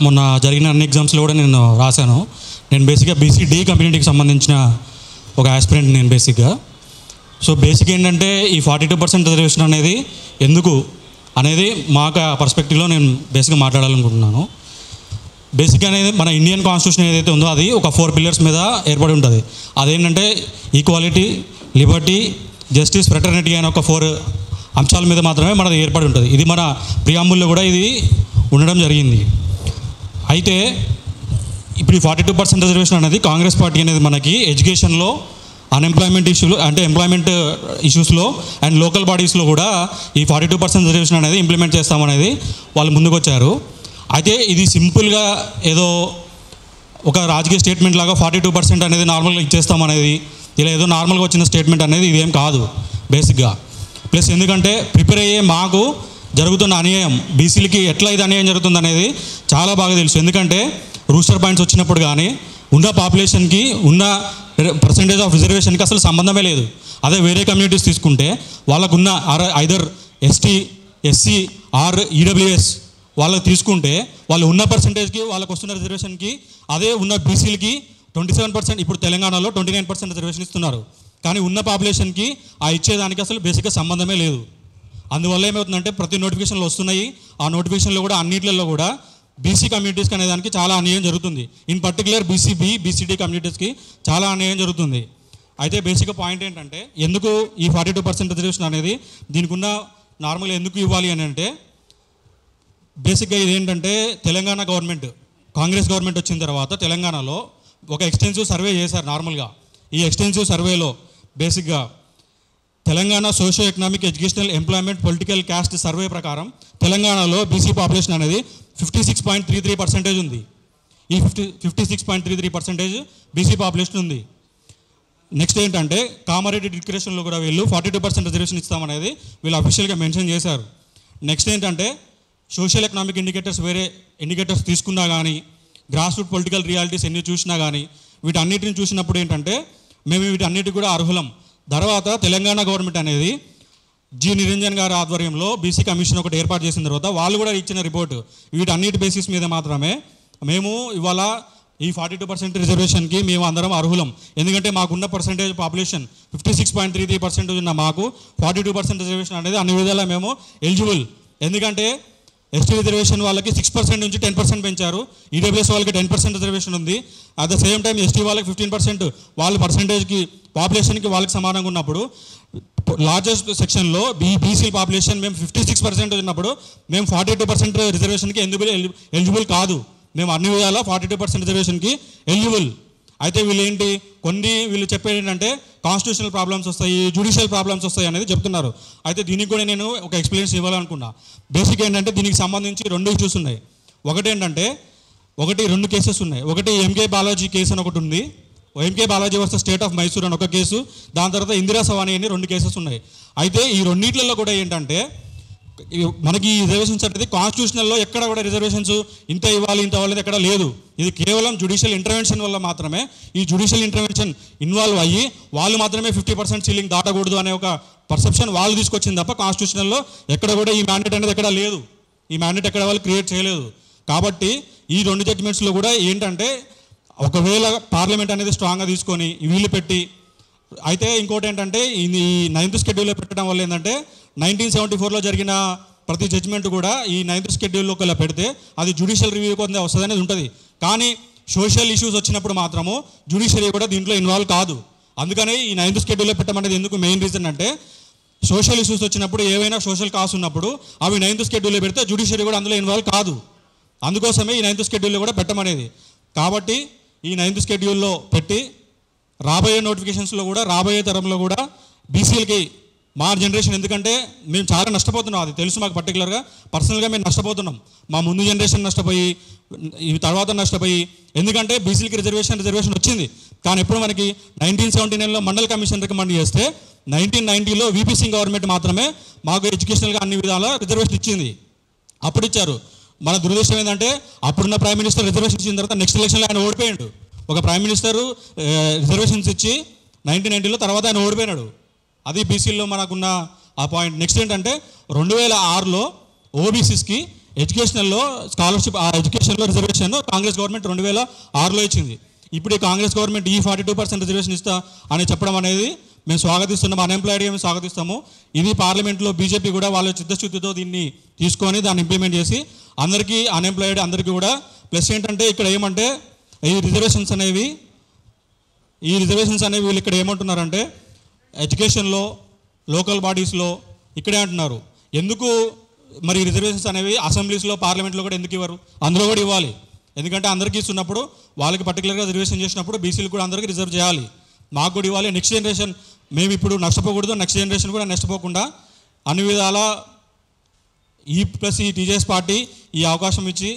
మొన్న జరిగిన అన్ని ఎగ్జామ్స్లో కూడా నేను రాశాను. నేను బేసిక్గా బీసీ-డి కమ్యూనిటీకి సంబంధించిన ఒక ఆస్పిరెంట్ నేను బేసిక్గా. సో బేసిక్ ఏంటంటే ఈ 42% రిజర్వేషన్ అనేది ఎందుకు అనేది మాకు పర్స్పెక్టివ్లో నేను బేసిక్గా మాట్లాడాలనుకుంటున్నాను. బేసిక్గా అనేది మన ఇండియన్ కాన్స్టిట్యూషన్ ఏదైతే ఉందో అది ఒక 4 పిల్లర్స్ మీద ఏర్పడి ఉంటుంది. అదేంటంటే ఈక్వాలిటీ, లిబర్టీ, జస్టిస్, ఫ్రెటర్నిటీ అనే ఒక 4 అంశాల మీద మాత్రమే మనది ఏర్పడి ఉంటుంది. ఇది మన ప్రియాంబుల్లో కూడా ఇది ఉండడం జరిగింది. అయితే ఇప్పుడు ఈ 42% రిజర్వేషన్ అనేది కాంగ్రెస్ పార్టీ అనేది మనకి ఎడ్యుకేషన్లో, అన్ఎంప్లాయ్మెంట్ ఇష్యూలు అంటే ఎంప్లాయ్మెంట్ ఇష్యూస్లో అండ్ లోకల్ బాడీస్లో కూడా ఈ 42% రిజర్వేషన్ అనేది ఇంప్లిమెంట్ చేస్తామనేది వాళ్ళు ముందుకు వచ్చారు. అయితే ఇది సింపుల్గా ఏదో ఒక రాజకీయ స్టేట్మెంట్ లాగా 42% అనేది నార్మల్గా ఇచ్చేస్తామనేది ఇలా ఏదో నార్మల్గా వచ్చిన స్టేట్మెంట్ అనేది ఇదేం కాదు బేసిక్గా. ప్లస్ ఎందుకంటే ప్రిపేర్ అయ్యే మాకు జరుగుతున్న అన్యాయం, బీసీలకి ఎట్లా ఇది అన్యాయం జరుగుతుంది అనేది చాలా బాగా తెలుసు. ఎందుకంటే రూస్టర్ పాయింట్స్ వచ్చినప్పుడు కానీ ఉన్న పాపులేషన్కి ఉన్న పర్సంటేజ్ ఆఫ్ రిజర్వేషన్కి అసలు సంబంధమే లేదు. అదే వేరే కమ్యూనిటీస్ తీసుకుంటే వాళ్ళకున్న either ST, SC or EWS వాళ్ళకి తీసుకుంటే వాళ్ళు ఉన్న పర్సంటేజ్కి వాళ్ళకు వస్తున్న రిజర్వేషన్కి అదే ఉన్న బీసీలకి 27%, ఇప్పుడు తెలంగాణలో 29% రిజర్వేషన్ ఇస్తున్నారు. కానీ ఉన్న పాపులేషన్కి ఆ ఇచ్చేదానికి అసలు బేసిక్గా సంబంధమే లేదు. అందువల్ల ఏమవుతుందంటే ప్రతి నోటిఫికేషన్లు వస్తున్నాయి. ఆ నోటిఫికేషన్లో కూడా అన్నింటిలో కూడా బీసీ కమ్యూనిటీస్కి అనేదానికి చాలా అన్యాయం జరుగుతుంది. ఇన్ పర్టికులర్ బీసీ-బి, బీసీ-డి కమ్యూనిటీస్కి చాలా అన్యాయం జరుగుతుంది. అయితే బేసిక్గా పాయింట్ ఏంటంటే ఎందుకు ఈ 42% రిజర్వేషన్ అనేది దీనికి ఉన్న నార్మల్గా ఎందుకు ఇవ్వాలి అని అంటే బేసిక్గా ఇదేంటంటే తెలంగాణ గవర్నమెంట్, కాంగ్రెస్ గవర్నమెంట్ వచ్చిన తర్వాత తెలంగాణలో ఒక ఎక్స్టెన్సివ్ సర్వే చేశారు. నార్మల్గా ఈ ఎక్స్టెన్సివ్ సర్వేలో బేసిక్గా Telangana socio economic, educational, employment, political, caste survey ప్రకారం తెలంగాణలో బీసీ పాపులేషన్ అనేది 56.33% ఉంది. ఈ 56.33% బీసీ పాపులేషన్ ఉంది. నెక్స్ట్ ఏంటంటే కామారెడ్డి డిక్లరేషన్లో కూడా వీళ్ళు 42% రిజర్వేషన్ ఇస్తామనేది వీళ్ళు అఫీషియల్గా మెన్షన్ చేశారు. నెక్స్ట్ ఏంటంటే సోషల్ ఎకనామిక్ ఇండికేటర్స్, వేరే ఇండికేటర్స్ తీసుకున్నా కానీ, గ్రాస్ రూట్ పొలిటికల్ రియాలిటీస్ ఎన్ని చూసినా కానీ వీటన్నిటిని చూసినప్పుడు ఏంటంటే మేము వీటన్నిటికి కూడా అర్హులం. తర్వాత తెలంగాణ గవర్నమెంట్ అనేది జి నిరంజన్ గారి ఆధ్వర్యంలో బీసీ కమిషన్ ఒకటి ఏర్పాటు చేసిన తర్వాత వాళ్ళు కూడా ఇచ్చిన రిపోర్టు వీటన్నిటి బేసిస్ మీద మాత్రమే మేము ఇవాళ ఈ 42% రిజర్వేషన్కి మేము అందరం అర్హులం. ఎందుకంటే మాకున్న పర్సంటేజ్ పాపులేషన్ 56.33% ఉన్న మాకు 42% రిజర్వేషన్ అనేది అన్ని విధాలా మేము ఎలిజిబుల్. ఎందుకంటే ఎస్టీ రిజర్వేషన్ వాళ్ళకి 6% నుంచి 10% పెంచారు. ఈడబ్ల్యూఎస్ వాళ్ళకి 10% రిజర్వేషన్ ఉంది. At the same time ST వాళ్ళకి 15% వాళ్ళ పర్సంటేజ్కి పాపులేషన్కి వాళ్ళకి సమానంగా ఉన్నప్పుడు లార్జెస్ట్ సెక్షన్లో బీసీ పాపులేషన్ మేము 56% ఉన్నప్పుడు మేము 42% రిజర్వేషన్కి ఎందుకు ఎలిజిబుల్ కాదు. మేము అన్ని విధాలా 42% రిజర్వేషన్కి ఎలిజిబుల్. అయితే వీళ్ళు చెప్పేది ఏంటంటే కాన్స్టిట్యూషనల్ ప్రాబ్లమ్స్ వస్తాయి, జ్యుడిషియల్ ప్రాబ్లమ్స్ వస్తాయి అనేది చెప్తున్నారు. అయితే దీనికి కూడా నేను ఒక ఎక్స్ప్లెయిన్స్ ఇవ్వాలనుకున్నా. బేసిక్ ఏంటంటే దీనికి సంబంధించి 2 ఇష్యూస్ ఉన్నాయి. రెండు కేసెస్ ఉన్నాయి. ఒకటి ఎంకే బాలాజీ కేసు అని ఒకటి ఉంది. M K Balaji versus state of Mysore అని ఒక కేసు, దాని తర్వాత ఇందిరా సవాని అని 2 కేసెస్ ఉన్నాయి. అయితే ఈ రెండింటిలో కూడా ఏంటంటే మనకి ఈ రిజర్వేషన్స్ అనేది కాన్స్టిట్యూషనల్లో ఎక్కడ కూడా రిజర్వేషన్స్ ఇంత ఇవ్వాలి ఇంత ఇవ్వాలి ఎక్కడ లేదు. ఇది కేవలం జ్యుడిషియల్ ఇంటర్వెన్షన్ వల్ల మాత్రమే ఈ జ్యుడిషియల్ ఇంటర్వెన్షన్ ఇన్వాల్వ్ అయ్యి వాళ్ళు మాత్రమే 50% సీలింగ్ దాటకూడదు అనే ఒక పర్సెప్షన్ వాళ్ళు తీసుకొచ్చింది తప్ప కాన్స్టిట్యూషనల్లో ఎక్కడ కూడా ఈ మ్యాండేట్ అనేది ఎక్కడ లేదు. ఈ మ్యాండేట్ ఎక్కడ వాళ్ళు క్రియేట్ చేయలేదు. కాబట్టి ఈ 2 జడ్జిమెంట్స్లో కూడా ఏంటంటే ఒకవేళ పార్లమెంట్ అనేది స్ట్రాంగ్గా తీసుకొని వీళ్ళు పెట్టి, అయితే ఇంకోటి ఏంటంటే ఈ 9th షెడ్యూల్లో పెట్టడం వల్ల ఏంటంటే 1974లో జరిగిన ప్రతి జడ్జిమెంట్ కూడా ఈ 9th షెడ్యూల్లో ఒకవేళ పెడితే అది జ్యుడిషియల్ రివ్యూ కొంత వస్తుంది అనేది ఉంటుంది. కానీ సోషల్ ఇష్యూస్ వచ్చినప్పుడు మాత్రము జ్యుడిషియరీ కూడా దీంట్లో ఇన్వాల్వ్ కాదు. అందుకని ఈ 9th షెడ్యూల్లో పెట్టడం అనేది ఎందుకు మెయిన్ రీజన్ అంటే సోషల్ ఇష్యూస్ వచ్చినప్పుడు ఏవైనా సోషల్ కాస్ ఉన్నప్పుడు అవి 9th షెడ్యూల్లో పెడితే జ్యుడిషియరీ కూడా అందులో ఇన్వాల్వ్ కాదు. అందుకోసమే ఈ 9th షెడ్యూల్లో కూడా పెట్టమనేది. కాబట్టి ఈ 9th షెడ్యూల్లో పెట్టి రాబోయే నోటిఫికేషన్స్లో కూడా రాబోయే తరంలో కూడా బీసీలకి మా జనరేషన్, ఎందుకంటే మేము చాలా నష్టపోతున్నాం, అది తెలుసు మాకు పర్టికులర్గా పర్సనల్గా మేము నష్టపోతున్నాం. మా ముందు జనరేషన్ నష్టపోయి ఈ తర్వాత నష్టపోయి, ఎందుకంటే బీసీలకి రిజర్వేషన్ వచ్చింది. కానీ ఎప్పుడు మనకి 1979లో మండల్ కమిషన్ రికమెండ్ చేస్తే 1990లో వీపీ సింగ్ గవర్నమెంట్ మాత్రమే మాకు ఎడ్యుకేషనల్గా అన్ని విధాల రిజర్వేషన్ ఇచ్చింది. అప్పుడు ఇచ్చారు. మన దురదృష్టం ఏంటంటే అప్పుడున్న ప్రైమ్ మినిస్టర్ రిజర్వేషన్ ఇచ్చిన తర్వాత నెక్స్ట్ ఎలక్షన్లో ఆయన ఓడిపోయాడు. ఒక ప్రైమ్ మినిస్టరు రిజర్వేషన్స్ ఇచ్చి 1990లో తర్వాత ఆయన ఓడిపోయినాడు. అది బీసీల్లో మనకున్న ఆ పాయింట్. నెక్స్ట్ ఏంటంటే 2006లో ఓబీసీస్కి ఎడ్యుకేషనల్లో స్కాలర్షిప్, ఆ ఎడ్యుకేషన్లో రిజర్వేషన్ కాంగ్రెస్ గవర్నమెంట్ 2006లో ఇచ్చింది. ఇప్పుడు ఈ కాంగ్రెస్ గవర్నమెంట్ ఈ 42% రిజర్వేషన్ ఇస్తా అని చెప్పడం అనేది మేము స్వాగతిస్తున్నాము, అన్ఎంప్లాయిడ్గా మేము స్వాగతిస్తాము. ఇది పార్లమెంట్లో బీజేపీ కూడా వాళ్ళ చిత్తశుద్ధితో దీన్ని తీసుకొని దాన్ని ఇంప్లిమెంట్ చేసి అందరికీ అన్ఎంప్లాయిడ్ అందరికీ కూడా ప్లస్ ఏంటంటే ఇక్కడ ఏమంటే ఈ రిజర్వేషన్స్ అనేవి వీళ్ళు ఇక్కడ ఏమంటున్నారంటే ఎడ్యుకేషన్లో, లోకల్ బాడీస్లో ఇక్కడే అంటున్నారు. ఎందుకు మరి రిజర్వేషన్స్ అనేవి అసెంబ్లీస్లో, పార్లమెంట్లో కూడా ఎందుకు ఇవ్వరు? అందులో కూడా ఇవ్వాలి. ఎందుకంటే అందరికీ ఇస్తున్నప్పుడు వాళ్ళకి పర్టికులర్గా రిజర్వేషన్ చేసినప్పుడు బీసీలు కూడా అందరికీ రిజర్వ్ చేయాలి, మాకు కూడా ఇవ్వాలి. నెక్స్ట్ జనరేషన్ మేము ఇప్పుడు నష్టపోకూడదు, నెక్స్ట్ జనరేషన్ కూడా నష్టపోకుండా అన్ని విధాల ఈ టీజేఎస్ పార్టీ ఈ అవకాశం ఇచ్చి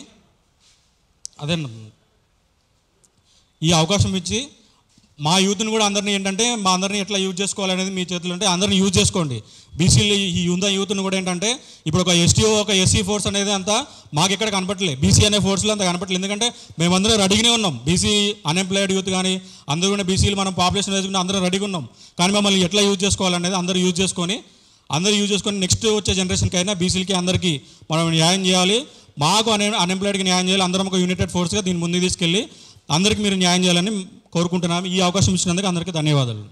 మా యూత్ని కూడా అందరినీ ఏంటంటే మా అందరినీ ఎట్లా యూజ్ చేసుకోవాలనేది మీ చేతులు ఉంటే అందరినీ యూజ్ చేసుకోండి. బీసీలు ఈ యూత్ని కూడా ఏంటంటే ఇప్పుడు ఒక ఎస్టీఓ, ఒక ఎస్సీ ఫోర్స్ అనేది అంతా మాకు ఎక్కడ కనపట్లేదు, బీసీ అనే ఫోర్స్లో అంత కనపట్లేదు. ఎందుకంటే మేమందరం రెడీగానే ఉన్నాం, బీసీ అన్ఎంప్లాయిడ్ యూత్ కానీ అందరూ కూడా బీసీలు మనం పాపులేషన్ వేసుకుని అందరూ రెడీగా ఉన్నాం. కానీ మమ్మల్ని ఎట్లా యూజ్ చేసుకోవాలనేది అందరూ యూజ్ చేసుకొని నెక్స్ట్ వచ్చే జనరేషన్కి అయినా బీసీలకి అందరికీ మనం న్యాయం చేయాలి. మాకు అన్ఎంప్లాయిడ్కి న్యాయం చేయాలి. అందరం ఒక యునైటెడ్ ఫోర్స్గా దీన్ని ముందుకు తీసుకెళ్ళి అందరికీ మీరు న్యాయం చేయాలని కోరుకుంటున్నాము. ఈ అవకాశం ఇచ్చినందుకు అందరికీ ధన్యవాదాలు.